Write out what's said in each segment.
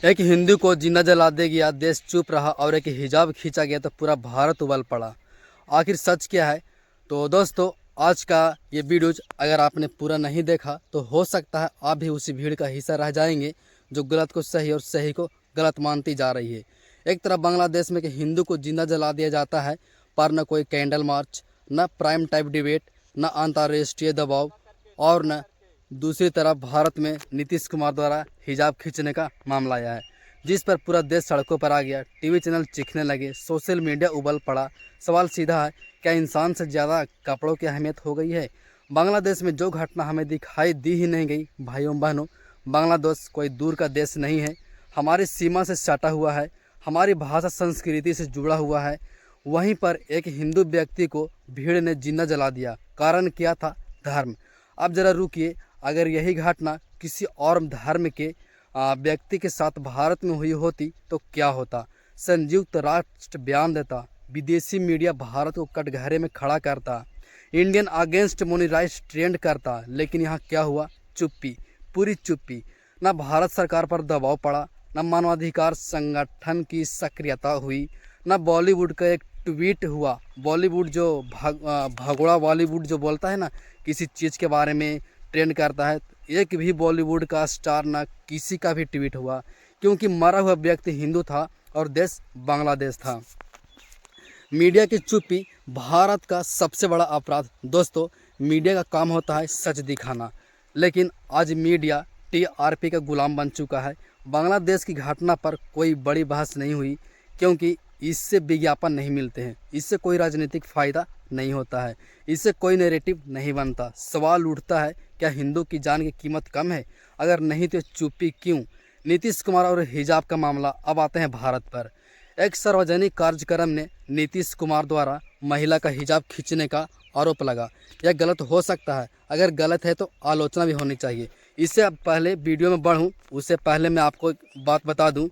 एक हिंदू को जिंदा जला दे गया, देश चुप रहा, और एक हिजाब खींचा गया तो पूरा भारत उबल पड़ा। आखिर सच क्या है? तो दोस्तों, आज का ये वीडियो अगर आपने पूरा नहीं देखा तो हो सकता है आप भी उसी भीड़ का हिस्सा रह जाएंगे जो गलत को सही और सही को गलत मानती जा रही है। एक तरफ बांग्लादेश में कि हिंदू को जिंदा जला दिया जाता है, पर न कोई कैंडल मार्च, न प्राइम टाइम डिबेट, न अंतर्राष्ट्रीय दबाव, और न दूसरी तरफ भारत में नीतीश कुमार द्वारा हिजाब खींचने का मामला आया है, जिस पर पूरा देश सड़कों पर आ गया। टीवी चैनल चीखने लगे, सोशल मीडिया उबल पड़ा। सवाल सीधा है, क्या इंसान से ज़्यादा कपड़ों की अहमियत हो गई है? बांग्लादेश में जो घटना हमें दिखाई दी ही नहीं गई। भाइयों बहनों, बांग्लादेश कोई दूर का देश नहीं है, हमारी सीमा से सटा हुआ है, हमारी भाषा संस्कृति से जुड़ा हुआ है। वहीं पर एक हिंदू व्यक्ति को भीड़ ने जिंदा जला दिया। कारण क्या था? धर्म। अब जरा रुकिए, अगर यही घटना किसी और धर्म के व्यक्ति के साथ भारत में हुई होती तो क्या होता? संयुक्त राष्ट्र बयान देता, विदेशी मीडिया भारत को कटघरे में खड़ा करता, इंडियन अगेंस्ट मोनी राइट्स ट्रेंड करता। लेकिन यहाँ क्या हुआ? चुप्पी, पूरी चुप्पी। न भारत सरकार पर दबाव पड़ा, न मानवाधिकार संगठन की सक्रियता हुई, न बॉलीवुड का एक ट्वीट हुआ। बॉलीवुड जो भगोड़ा बॉलीवुड जो बोलता है ना, किसी चीज़ के बारे में ट्रेंड करता है, एक भी बॉलीवुड का स्टार ना किसी का भी ट्वीट हुआ, क्योंकि मरा हुआ व्यक्ति हिंदू था और देश बांग्लादेश था। मीडिया की चुप्पी भारत का सबसे बड़ा अपराध। दोस्तों, मीडिया का काम होता है सच दिखाना, लेकिन आज मीडिया टीआरपी का गुलाम बन चुका है। बांग्लादेश की घटना पर कोई बड़ी बहस नहीं हुई, क्योंकि इससे विज्ञापन नहीं मिलते हैं, इससे कोई राजनीतिक फ़ायदा नहीं होता है, इससे कोई नैरेटिव नहीं बनता। सवाल उठता है, क्या हिंदू की जान की कीमत कम है? अगर नहीं तो चुप्पी क्यों? नीतीश कुमार और हिजाब का मामला। अब आते हैं भारत पर। एक सार्वजनिक कार्यक्रम ने नीतीश कुमार द्वारा महिला का हिजाब खींचने का आरोप लगा। यह गलत हो सकता है, अगर गलत है तो आलोचना भी होनी चाहिए। इससे पहले वीडियो में बढ़ूँ उससे पहले मैं आपको एक बात बता दूं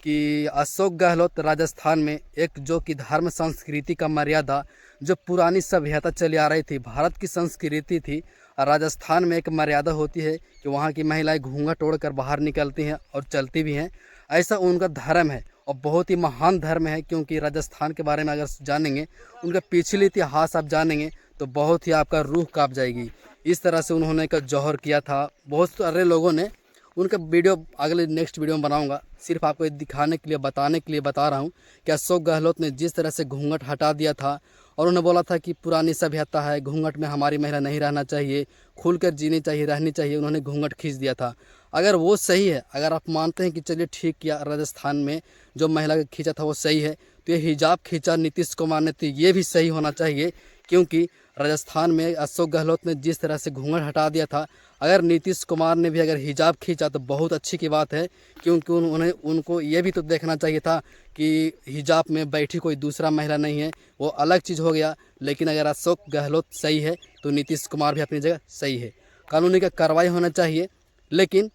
कि अशोक गहलोत राजस्थान में एक जो कि धर्म संस्कृति का मर्यादा, जो पुरानी सभ्यता चली आ रही थी, भारत की संस्कृति थी, राजस्थान में एक मर्यादा होती है कि वहाँ की महिलाएं घूंघट ओढ़कर बाहर निकलती हैं और चलती भी हैं। ऐसा उनका धर्म है और बहुत ही महान धर्म है, क्योंकि राजस्थान के बारे में अगर जानेंगे, उनका पिछले इतिहास आप जानेंगे तो बहुत ही आपका रूह कांप जाएगी। इस तरह से उन्होंने का जौहर किया था बहुत सारे लोगों ने। उनका वीडियो अगले नेक्स्ट वीडियो में बनाऊंगा। सिर्फ आपको ये दिखाने के लिए, बताने के लिए बता रहा हूँ कि अशोक गहलोत ने जिस तरह से घूंघट हटा दिया था और उन्होंने बोला था कि पुरानी सभ्यता है, घूंघट में हमारी महिला नहीं रहना चाहिए, खुलकर जीनी चाहिए, रहनी चाहिए, उन्होंने घूंघट खींच दिया था। अगर वो सही है, अगर आप मानते हैं कि चलिए ठीक किया, राजस्थान में जो महिला का खींचा था वो सही है, तो ये हिजाब खींचा नीतीश कुमार ने, तो ये भी सही होना चाहिए, क्योंकि राजस्थान में अशोक गहलोत ने जिस तरह से घूंघट हटा दिया था, अगर नीतीश कुमार ने भी अगर हिजाब खींचा तो बहुत अच्छी की बात है, क्योंकि उनको ये भी तो देखना चाहिए था कि हिजाब में बैठी कोई दूसरा महिला नहीं है, वो अलग चीज़ हो गया। लेकिन अगर अशोक गहलोत सही है तो नीतीश कुमार भी अपनी जगह सही है। कानूनी का कार्रवाई होना चाहिए, लेकिन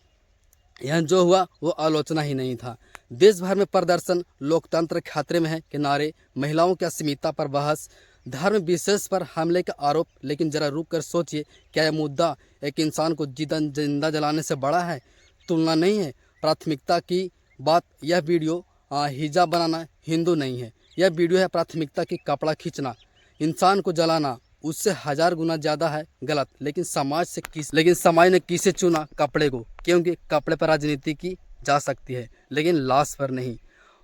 यह जो हुआ वो आलोचना ही नहीं था। देश भर में प्रदर्शन, लोकतंत्र खतरे में है के नारे, महिलाओं की अस्मिता पर बहस, धर्म विशेष पर हमले का आरोप। लेकिन जरा रुक कर सोचिए, क्या यह मुद्दा एक इंसान को जिंदा जलाने से बड़ा है? तुलना नहीं है, प्राथमिकता की बात। यह वीडियो हिजाब बनाना हिंदू नहीं है, यह वीडियो है प्राथमिकता की कपड़ा खींचना, इंसान को जलाना उससे 1000 गुना ज़्यादा है गलत। लेकिन समाज ने किसे चुना? कपड़े को, क्योंकि कपड़े पर राजनीति की जा सकती है लेकिन लाश पर नहीं।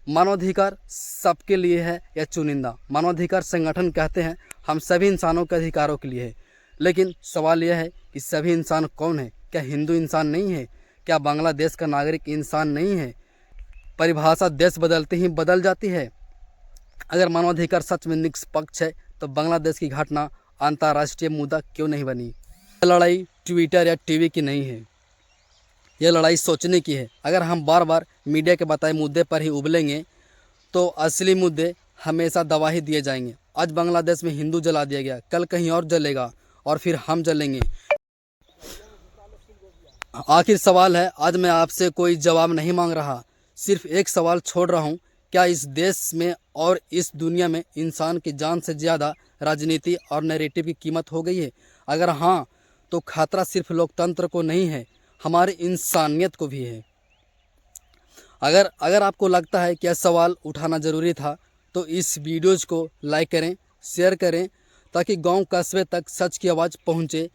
मानवाधिकार सबके लिए है या चुनिंदा? मानवाधिकार संगठन कहते हैं हम सभी इंसानों के अधिकारों के लिए है, लेकिन सवाल यह है कि सभी इंसान कौन है? क्या हिंदू इंसान नहीं है? क्या बांग्लादेश का नागरिक इंसान नहीं है? परिभाषा देश बदलते ही बदल जाती है। अगर मानवाधिकार सच में निष्पक्ष है तो बांग्लादेश की घटना अंतर्राष्ट्रीय मुद्दा क्यों नहीं बनी? यह लड़ाई ट्विटर या टीवी की नहीं है, यह लड़ाई सोचने की है। अगर हम बार बार मीडिया के बताए मुद्दे पर ही उबलेंगे तो असली मुद्दे हमेशा दबा दिए जाएंगे। आज बांग्लादेश में हिंदू जला दिया गया, कल कहीं और जलेगा और फिर हम जलेंगे। आखिर सवाल है, आज मैं आपसे कोई जवाब नहीं मांग रहा, सिर्फ एक सवाल छोड़ रहा हूँ, क्या इस देश में और इस दुनिया में इंसान की जान से ज़्यादा राजनीति और नैरेटिव की कीमत हो गई है? अगर हाँ, तो खतरा सिर्फ लोकतंत्र को नहीं है, हमारी इंसानियत को भी है। अगर अगर आपको लगता है कि यह सवाल उठाना ज़रूरी था तो इस वीडियोज़ को लाइक करें, शेयर करें, ताकि गांव कस्बे तक सच की आवाज़ पहुंचे।